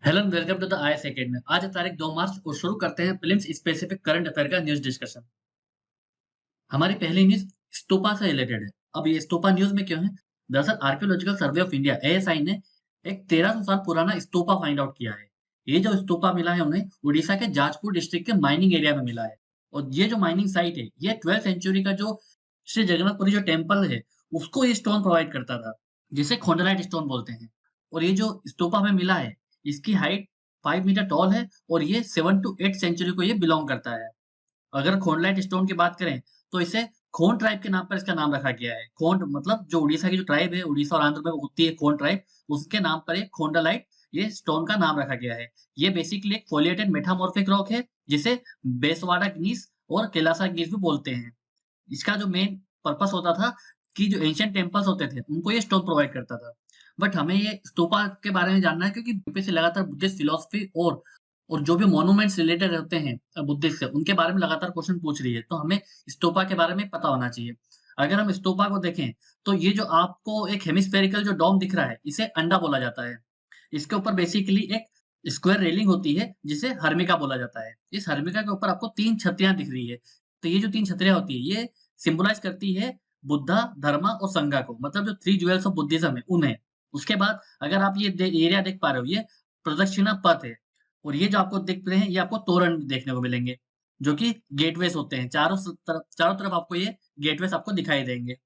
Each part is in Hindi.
Hello and welcome to the IAS academy. आज है तारीख 2 मार्च और शुरू करते हैं प्रीलिम्स स्पेसिफिक करंट अफेयर का न्यूज़ डिस्कशन। हमारी पहली न्यूज़ स्तूपा से रिलेटेड है। अब ये स्तूपा न्यूज़ में क्यों है? दरअसल archaeological survey of India ASI ने एक 1300 साल पुराना स्तूपा फाइंड आउट किया है। ये जो स्तूपा मिला है उन्हें उड़ीसा के जाजपुर डिस्ट्रिक्ट के माइनिंग एरिया में मिला है। और ये जो माइनिंग साइट है ये 12th सेंचुरी का जो श्री जगन्नाथपुरी जो टेम्पल है उसको ये स्टोन प्रोवाइड करता था, जिसे खोंडालाइट स्टोन बोलते हैं। और ये जो स्तूपा हमें मिला है इसकी हाइट 5 मीटर टॉल है और ये 7 टू 8 सेंचुरी को ये बिलोंग करता है। अगर खोंडलाइट स्टोन की बात करें तो इसे खोंड ट्राइब के नाम पर इसका नाम रखा गया है। खोंड मतलब जो उड़ीसा की जो ट्राइब है, उड़ीसा और आंध्र में होती है खोंड ट्राइब, उसके नाम पर ये खोंडालाइट ये स्टोन का नाम रखा गया है। ये बेसिकली एक फोलिएटेड मेटामॉर्फिक रॉक है जिसे बेसवाड़ा ग्नीस और कैलासा ग्नीस भी बोलते हैं। इसका जो मेन पर्पस होता था कि जो एंशिएंट टेम्पल्स होते थे उनको ये स्टोन प्रोवाइड करता था। बट हमें ये स्तूपा के बारे में जानना है क्योंकि यूपी से लगातार बुद्धिस्ट फिलॉसफी और जो भी मॉन्यूमेंट्स रिलेटेड होते हैं बुद्धिस्ट से उनके बारे में लगातार क्वेश्चन पूछ रही है, तो हमें स्तूपा के बारे में पता होना चाहिए। अगर हम स्तूपा को देखें तो ये जो आपको एक हेमिस्फेरिकल जो डोम दिख रहा है इसे अंडा बोला जाता है। इसके ऊपर बेसिकली एक स्क्वायर रेलिंग होती है जिसे हर्मिका बोला जाता है। इस हर्मिका के ऊपर आपको 3 छतरियाँ दिख रही है। तो ये जो 3 छतरियाँ होती है ये सिंबलाइज़ करती है बुद्धा, धर्मा और संघा को, मतलब जो 3 ज्वेल्स ऑफ बुद्धिज्म है उन्हें। उसके बाद अगर आप ये एरिया देख पा रहे हो, ये प्रदक्षिणा पथ है और ये जो आपको दिख रहे हैं ये आपको तोरण देखने को मिलेंगे, जो कि गेटवेज़ होते हैं। चारों तरफ आपको ये गेटवेज़ आपको दिखाई देंगे।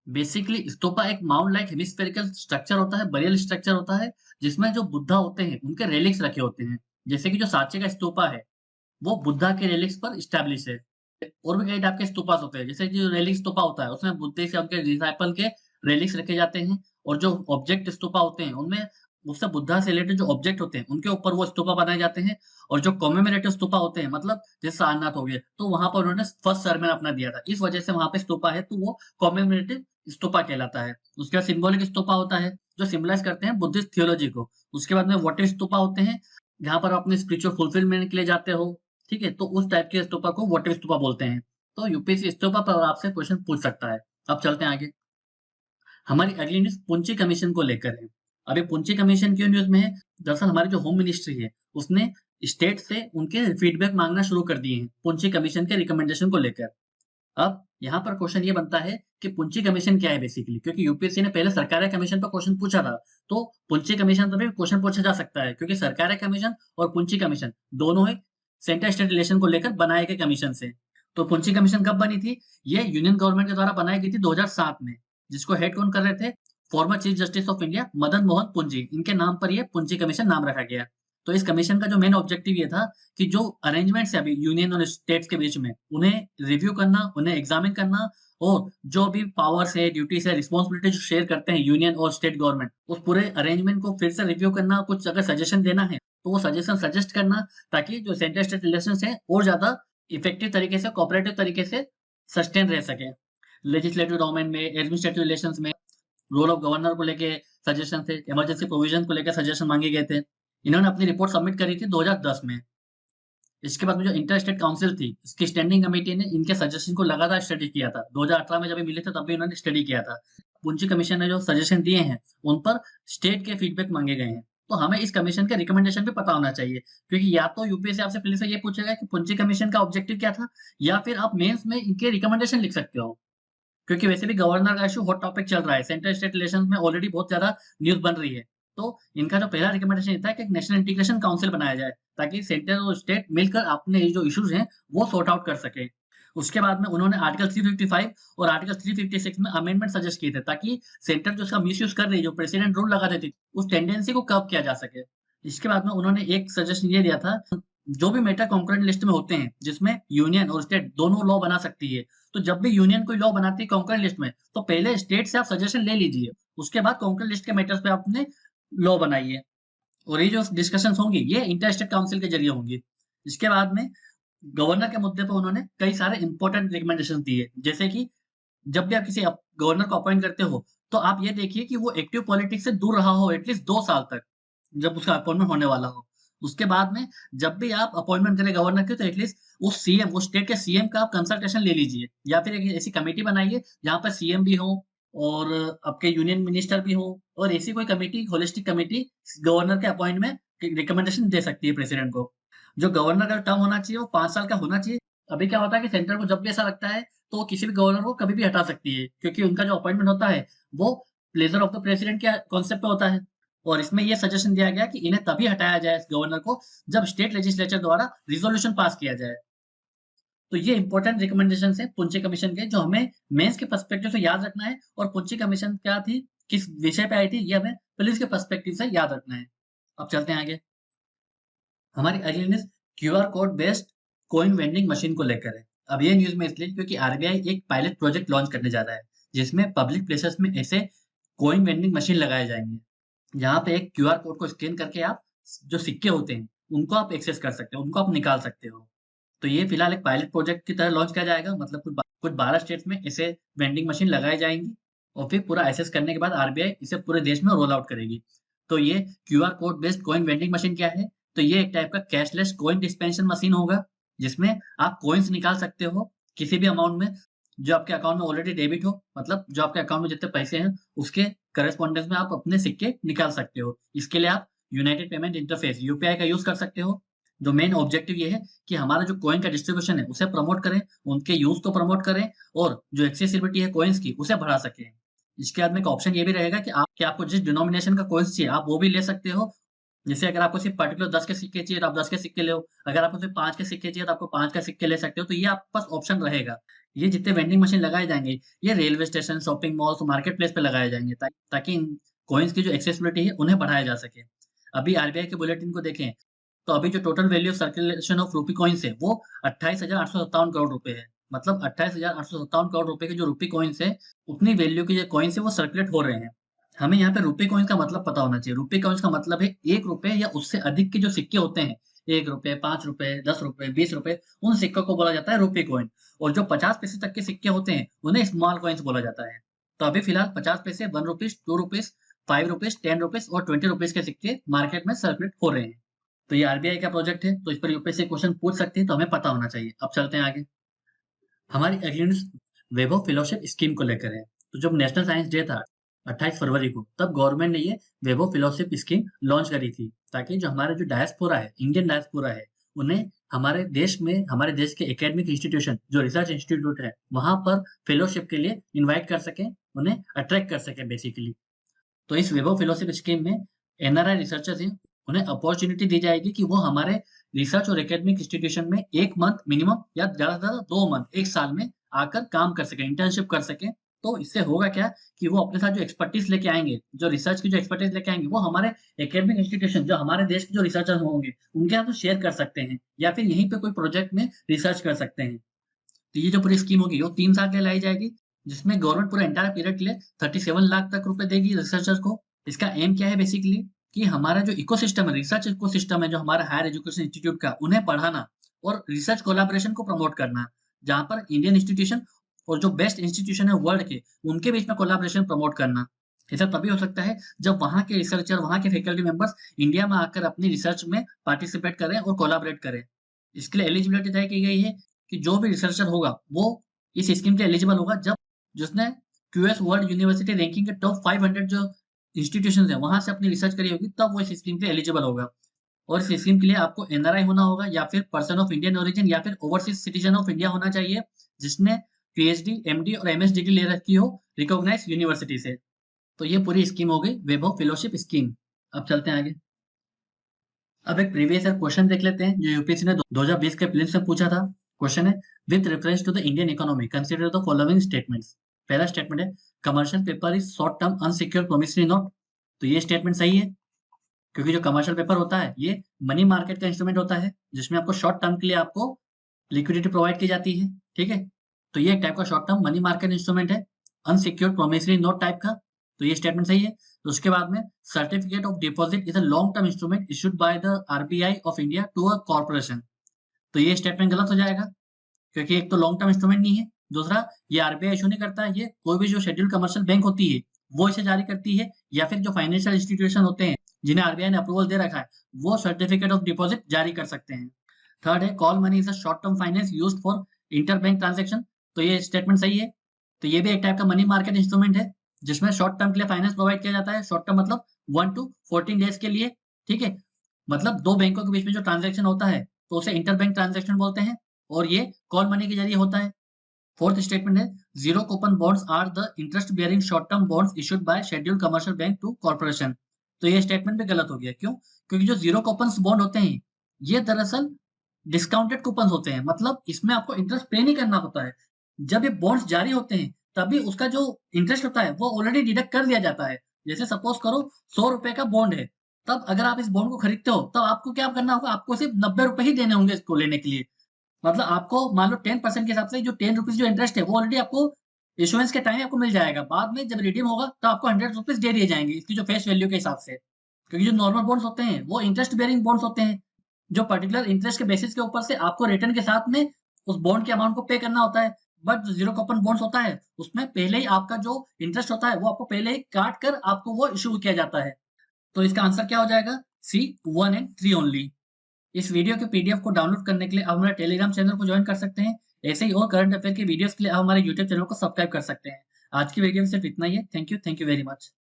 बेसिकली स्तूपा एक माउंट लाइक हेमिस्फेरिकल स्ट्रक्चर होता है, बरियल स्ट्रक्चर होता है, जिसमें जो बुद्धा होते हैं उनके रेलिक्स रखे होते हैं। जैसे कि जो सांची का स्तूपा है वो बुद्धा के रेलिक्स पर स्टैब्लिश है। और भी कई टाइप के स्तूपास होते हैं, जैसे कि जो रेलिक स्तूपा होता है उसमें बुद्ध से उनके डिसाइपल के रेलिक्स रखे जाते हैं। और जो ऑब्जेक्ट स्तूपा होते हैं उनमें उससे बुद्धा से रिलेटेड जो ऑब्जेक्ट होते हैं उनके ऊपर वो स्तूपा बनाए जाते हैं। और जो कॉमेमोरेटिव स्तूपा होते हैं, मतलब जैसे सारनाथ हो गए, तो वहां पर उन्होंने फर्स्ट सरमन अपना दिया था, इस वजह से वहां पे स्तूपा है, तो वो कॉमेमोरेटिव स्तूपा कहलाता है। उसके बाद सिंबॉलिक स्तूपा होता है जो सिम्बलाइज करते हैं बुद्धिस्ट थियोलॉजी को। उसके बाद में वोटिव स्तूपा होते हैं जहाँ पर आप अपने स्पिरिचुअल फुलफिलमेंट के लिए जाते हो। ठीक है, तो उस टाइप के स्तूपा को वोटिव स्तूपा बोलते हैं। तो यूपीएससी स्तूपा पर आपसे क्वेश्चन पूछ सकता है। अब चलते हैं आगे। हमारी अगली न्यूज़ पुंची कमीशन को लेकर है। अब ये पुंची कमीशन क्यों न्यूज़ में है? दरअसल हमारी जो होम मिनिस्ट्री है, उसने स्टेट से उनके फीडबैक माँगना शुरू कर दिए हैं, पुंची कमीशन के रिकमेंडेशन को लेकर। अब यहाँ पर क्वेश्चन ये बनता है कि पुंची कमीशन क्या है बेसिकली? क्योंकि यूपीएससी ने पहले सरकारिया कमीशन पर क्वेश्चन पूछा था, तो पुंची कमीशन पर भी क्वेश्चन पूछा जा सकता है क्योंकि सरकारिया कमीशन और पुंची कमीशन दोनों ही सेंटर स्टेट रिलेशन को लेकर बनाए गए कमीशन से। तो पुंची कमीशन कब बनी थी? ये यूनियन गवर्नमेंट के द्वारा बनाई गई थी 2007 में, जिसको हेड कौन कर रहे थे? Former chief justice of India Madan Mohan पुंजी। इनके नाम पर ये पुंची कमीशन नाम रखा गया। तो इस कमीशन का जो मेन ऑब्जेक्टिव ये था कि जो अरेंजमेंट्स है अभी यूनियन और स्टेट्स के बीच में, उन्हें रिव्यू करना, उन्हें एग्जामिन करना और जो भी पावर्स है, ड्यूटीज है, रिस्पॉन्सिबिलिटी जो शेयर करते हैं यूनियन और स्टेट गवर्नमेंट, उस पूरे अरेंजमेंट को फिर से रिव्यू करना, कुछ अगर सजेशन देना है तो वो सजेशन सजेस्ट करना, ताकि जो सेंटर स्टेट रिलेशंस है और ज्यादा इफेक्टिव तरीके से, कोऑपरेटिव तरीके से सस्टेन रह सके। लेजिस्लेटिव डोमेन में, एडमिनिस्ट्रेटिव रिलेशंस में, रोल ऑफ गवर्नर को लेके सजेशन थे, इमरजेंसी प्रोविजन को लेकर सजेशन मांगे गए थे। इन्होंने अपनी रिपोर्ट सबमिट करी थी 2010 में। इसके बाद में जो इंटर स्टेट काउंसिल थी, इसकी स्टैंडिंग कमेटी ने इनके सजेशन को लगातार स्टडी किया था। 2018 में जब ये मिले थे तब भी इन्होंने स्टडी किया था। पुंची कमीशन ने जो सजेशन दिए हैं उन पर स्टेट के फीडबैक मांगे गए हैं। तो हमें इस कमीशन के रिकमेंडेशन भी पता होना चाहिए, क्योंकि या तो यूपीएससी आपसे पहले से ये पूछेगा कि पुंची कमीशन का ऑब्जेक्टिव क्या था, या फिर आप मेंस में इनके रिकमेंडेशन लिख सकते हो। क्योंकि वैसे भी गवर्नर का इश्यू हॉट टॉपिक चल रहा है, सेंटर स्टेट रिलेशंस में ऑलरेडी बहुत ज्यादा न्यूज़ बन रही है। तो इनका जो पहला रिकमेंडेशन ये था कि एक नेशनल इंटीग्रेशन काउंसिल बनाया जाए, ताकि सेंटर और स्टेट मिलकर अपने ये जो इश्यूज हैं वो सॉर्ट आउट कर सके। उसके बाद में उन्होंने आर्टिकल 355 और आर्टिकल 356 में अमेंडमेंट सजेस्ट किए थे, ताकि सेंटर जो इसका मिसयूज कर रही है, जो प्रेसिडेंट रूल लगा देती थी, उस टेंडेंसी को कर्ब किया जा सके। इसके बाद में उन्होंने एक सजेशन ये दिया था, जो भी मैटर कॉन्करेंट लिस्ट में होते हैं जिसमें यूनियन और स्टेट दोनों लॉ बना सकती है, तो जब भी यूनियन कोई लॉ बनाती है कॉन्करेंट लिस्ट में, तो पहले स्टेट से आप सजेशन ले लीजिए, उसके बाद कॉन्करेंट लिस्ट के मैटर्स पे आपने लॉ बनाइए। और ये जो डिस्कशंस होंगी ये इंटर स्टेट काउंसिल के जरिए होंगी। इसके बाद में गवर्नर के मुद्दे पर उन्होंने कई सारे इंपॉर्टेंट रिकमेंडेशन दिए, जैसे कि जब भी आप किसी गवर्नर को अपॉइंट करते हो, तो आप ये देखिए कि वो एक्टिव पॉलिटिक्स से दूर रहा हो एटलीस्ट 2 साल तक, जब उसका अपॉइंटमेंट होने वाला हो। उसके बाद में जब भी आप अपॉइंटमेंट करें गवर्नर की, तो एटलीस्ट उस सीएम, उस स्टेट के सीएम का आप कंसल्टेशन ले लीजिए, या फिर एक ऐसी कमेटी बनाइए जहाँ पर सीएम भी हो और आपके यूनियन मिनिस्टर भी हो, और ऐसी कोई कमेटी, होलिस्टिक कमेटी गवर्नर के अपॉइंट में रिकमेंडेशन दे सकती है प्रेसिडेंट को। जो गवर्नर का टर्म होना चाहिए वो 5 साल का होना चाहिए। अभी क्या होता है कि सेंटर को जब भी ऐसा लगता है तो वो किसी भी गवर्नर को कभी भी हटा सकती है, क्योंकि उनका जो अपॉइंटमेंट होता है वो प्लेजर ऑफ द प्रेसिडेंट के कॉन्सेप्ट पे होता है। और इसमें ये सजेशन दिया गया कि इन्हें तभी हटाया जाए इस गवर्नर को जब स्टेट लेजिस्लेचर द्वारा रिजोल्यूशन पास किया जाए। तो ये इंपॉर्टेंट रिकमेंडेशन है पुंचे कमीशन के, जो हमें मेंस के पर्सपेक्टिव से याद रखना है। और पुंचे कमीशन क्या थी, किस विषय पे आई थी, ये हमें पुलिस के पर्सपेक्टिव से याद रखना है। अब चलते हैं आगे। हमारी अगली news QR code based coin vending machine को लेकर है। अब ये न्यूज़ में इसलिए क्योंकि आरबीआई एक पायलट प्रोजेक्ट लॉन्च करने जा रहा है, जिसमें पब्लिक प्लेसेस में ऐसे कॉइन वेंडिंग मशीन लगाए जाएंगे, जहाँ पे एक क्यूआर कोड को स्कैन करके आप जो सिक्के होते हैं, उनको आप एक्सेस कर सकते हो, उनको आप निकाल सकते हो। तो ये फिलहाल एक पायलट प्रोजेक्ट की तरह लॉन्च किया जाएगा, मतलब कुछ 12 स्टेट्स में ऐसे वेंडिंग मशीन लगाई जाएँगी और फिर पूरा एसेस करने के बाद आरबीआई इसे पूरे देश में रोल आउट करेगी। तो ये QR code based coin vending machine क्या है? तो ये एक टाइप का कैशलेस कॉइन डिस्पेंसर मशीन होगा, जिसमें आप कॉइन्स निकाल सकते हो किसी भी अमाउंट में, जो आपके अकाउंट में ऑलरेडी डेबिट हो, मतलब जो आपके अकाउंट में जितने पैसे हैं, उसके करेस्पॉन्डेंस में आप अपने सिक्के निकाल सकते हो। इसके लिए आप यूनाइटेड पेमेंट इंटरफेस यूपीआई का यूज़ कर सकते हो। जो मेन ऑब्जेक्टिव ये है कि हमारा जो कॉइन का डिस्ट्रीब्यूशन है, उसे प्रमोट करें, उनके यूज़ को प्रमोट करें और जो एक्सेसिबिलिटी है कॉइन्स की, उसे बढ़ा सकें। इसके बाद में एक ऑप्शन ये भी रहेगा कि आपको जिस डिनोमिनेशन का कॉइन्स चाहिए, आप वो भी ले सकते हो। जैसे अगर आपको सिर्फ पर्टिकुलर 10 के सिक्के चाहिए, तो आप 10 के सिक्के लो। अगर आपको सिर्फ 5 के सिक्के चाहिए, तो आपको 5 का सिक्के ले सकते हो। तो ये आपके पास ऑप्शन रहेगा। ये जितने वेंडिंग मशीन लगाए जाएँगे, ये railway station, shopping malls, market place पे लगाए जाएँगे, ताकि इन कॉइन्स की जो एक्सेसिबिलिटी है, उन्हें बढ़ाया जा सके। अभी आरबीआई के बुलेटिन को देखें, तो अभी जो total value of circulation of रूपी कॉइन्स है, वो 28,857 करोड़ रुपए है। मतलब 28,857 करोड़ रुपए के जो रूपी कॉइन्स है, उतनी वैल्यू के जो कॉइन्स है, वो सर्कुलेट हो रहे हैं। हमें यहाँ पे रुपए कॉइन्स का मतलब पता होना चाहिए। रुपए कॉइन्स का मतलब है ₹1 या उससे अधिक के जो सिक्के होते हैं, ₹1, ₹5, ₹10, ₹20, उन सिक्कों को बोला जाता है रुपए कॉइन। और जो 50 पैसे तक के सिक्के होते हैं, उन्हें स्मॉल कॉइन्स बोला जाता है। तो अभी फिलहाल 50 पैसे, ₹1, ₹2, ₹5, ₹10 और ₹20 के सिक्के मार्केट में सर्कुलेट हो रहे हैं। तो ये आरबीआई का प्रोजेक्ट है, तो इस पर यूपीएससी क्वेश्चन पूछ सकती है, तो हमें पता होना चाहिए। अब चलते हैं आगे। हमारी अगली न्यूज़ वैभव फेलोशिप स्कीम को लेकर है। तो जब नेशनल साइंस डे था 28 फरवरी को, तब गवर्नमेंट ने ये वैभव फेलोशिप स्कीम लॉन्च करी थी, ताकि जो हमारे जो डायस्पोरा है, इंडियन डायस्पोरा है, उन्हें हमारे देश में, हमारे देश के एकेडमिक इंस्टीट्यूशन, जो रिसर्च इंस्टीट्यूट है, वहाँ पर फेलोशिप के लिए इनवाइट कर सकें, उन्हें अट्रैक्ट कर सकें बेसिकली। तो इस वैभव फेलोशिप स्कीम में एनआरआई रिसर्चर्स हैं, उन्हें अपॉर्च्युनिटी दी जाएगी कि वो हमारे रिसर्च और एकेडमिक इंस्टीट्यूशन में 1 मंथ मिनिमम या ज़्यादा से ज़्यादा 2 मंथ, 1 साल में आकर काम कर सकें, इंटर्नशिप कर सकें। तो इससे होगा क्या कि वो अपने साथ जो एक्सपर्टीज़ लेके आएँगे, जो रिसर्च की जो एक्सपर्टीज़ लेके आएँगे, वो हमारे एकेडमिक इंस्टीट्यूशन, जो हमारे देश के जो रिसर्चर होंगे, उनके साथ वो शेयर कर सकते हैं या फिर यहीं पे कोई प्रोजेक्ट में रिसर्च कर सकते हैं। तो ये जो पूरी स्कीम होगी, वो 3 साल के लिए लाई जाएगी, जिसमें गवर्नमेंट पूरा एंटायर पीरियड के लिए 37 लाख तक रुपए देगी रिसर्चर्स को। इसका एम क्या है बेसिकली कि हमारा जो इकोसिस्टम है, रिसर्च इकोसिस्टम है, जो हमारा हायर एजुकेशन इंस्टीट्यूट का, उन्हें बढ़ाना और रिसर्च कोलैबोरेशन को प्रमोट करना। जहाँ पर इंडियन इंस्टीट्यूशन और जो बेस्ट इंस्टीट्यूशन है वर्ल्ड के, उनके बीच में कोलैबोरेशन प्रमोट करना। ऐसा तभी हो सकता है जब वहाँ के रिसर्चर, वहाँ के फैकल्टी मेंबर्स इंडिया में आकर अपनी रिसर्च में पार्टिसिपेट करें और कोलैबोरेट करें। इसके लिए एलिजिबिलिटी तय की गई है कि जो भी रिसर्चर होगा, वो इस स्कीम के एलिजिबल होगा जब जिसने क्यूएस वर्ल्ड यूनिवर्सिटी रैंकिंग के टॉप 500 जो इंस्टीट्यूशंस हैं, वहाँ से अपनी रिसर्च करी होगी, तब वो इस स्कीम के लिए एलिजिबल होगा। और इस स्कीम के लिए आपको एनआरआई होना होगा या फिर पर्सन ऑफ इंडियन ओरिजिन या फिर ओवरसीज सिटीजन ऑफ इंडिया होना चाहिए, जिसने पीएचडी, एमडी और एमएस डिग्री ले रखी हो रिकॉग्नाइज्ड यूनिवर्सिटी से। तो ये पूरी स्कीम हो गई वैभव फेलोशिप स्कीम। अब चलते हैं आगे। अब एक प्रीवियस ईयर क्वेश्चन देख लेते हैं, जो यूपीएससी ने 2020 के प्रीलिम्स में पूछा था। क्वेश्चन है, with reference to the Indian economy consider the following statements. पहला स्टेटमेंट है, commercial paper is short term unsecured promissory note. तो ये स्टेटमेंट सही है, क्योंकि जो कमर्शियल पेपर होता है, ये मनी मार्केट का इंस्ट्रूमेंट होता है, जिसमें आपको शॉर्ट टर्म के लिए आपको लिक्विडिटी प्रोवाइड की जाती है। ठीक है, तो ये एक टाइप का short term money market instrument है, अनसिक्योर्ड प्रोमिसरी नोट टाइप का। तो ये स्टेटमेंट सही है। तो उसके बाद में, certificate of deposit is a long term instrument issued by the RBI of India to a corporation. तो ये स्टेटमेंट गलत हो जाएगा, क्योंकि एक तो लॉन्ग टर्म इंस्ट्रूमेंट नहीं है, दूसरा ये आरबीआई इशू नहीं करता है, ये कोई भी जो शेड्यूल्ड कमर्शियल बैंक होती है, वो इसे जारी करती है, या फिर जो फाइनेंशियल इंस्टीट्यूशन होते हैं, जिन्हें आरबीआई ने अप्रूवल दे रखा है, वो सर्टिफिकेट ऑफ डिपॉजिट जारी कर सकते हैं। थर्ड है, call money is a short term finance used for inter bank transaction. तो ये स्टेटमेंट सही है। तो ये भी एक टाइप का मनी मार्केट इंस्ट्रूमेंट है, जिसमें शॉर्ट टर्म के लिए फाइनेंस प्रोवाइड किया जाता है। शॉर्ट टर्म मतलब 1 to 14 डेज के लिए। ठीक है, मतलब दो बैंकों के बीच में जो ट्रांजैक्शन होता है तो उसे इंटरबैंक ट्रांजैक्शन बोलते हैं और ये कॉल मनी के जरिए होता है। फोर्थ स्टेटमेंट है zero coupon bonds are the interest bearing short term bonds issued by scheduled commercial bank to corporation. तो ये स्टेटमेंट भी गलत हो गया, क्यों? क्योंकि जो जीरो कूपन बॉन्ड होते हैं ये दरअसल डिस्काउंटेड कूपन होते हैं, मतलब इसमें आपको इंटरेस्ट पे नहीं करना होता है। जब ये बॉन्ड्स जारी होते हैं तभी उसका जो इंटरेस्ट होता है वो ऑलरेडी डिडक्ट कर दिया जाता है। जैसे सपोज करो 100 रुपए का बॉन्ड है, तब अगर आप इस बॉन्ड को खरीदते हो तब आपको क्या करना होगा, आपको सिर्फ 90 रुपए ही देने होंगे इसको लेने के लिए। मतलब आपको मान लो 10% के हिसाब से जो 10 रुपीज जो इंटरेस्ट है वो ऑलरेडी आपको इशुएंस के टाइम आपको मिल जाएगा। बाद में जब रिडीम होगा तो आपको 100 रुपीज दे दिए जाएंगे इसकी जो फेस वैल्यू के हिसाब से। क्योंकि जो नॉर्मल बॉन्ड्स होते हैं वो इंटरेस्ट बेयरिंग बॉन्ड्स होते हैं, जो पर्टिकुलर इंटरेस्ट के बेसिस के ऊपर से आपको रिटर्न के साथ में उस बॉन्ड के अमाउंट को पे करना होता है। बट जो जीरो कूपन बॉन्ड्स होता है उसमें पहले ही आपका जो इंटरेस्ट होता है वो आपको पहले ही काट कर आपको वो इशू किया जाता है। तो इसका आंसर क्या हो जाएगा? C1 and 3 only. इस वीडियो के पीडीएफ को डाउनलोड करने के लिए आप हमारे टेलीग्राम चैनल को ज्वाइन कर सकते हैं। ऐसे ही और करंट अफेयर की वीडियोस के लिए आप हमारे यूट्यूब चैनल को सब्सक्राइब कर सकते हैं। आज की वीडियो में सिर्फ इतना ही है। Thank you very much.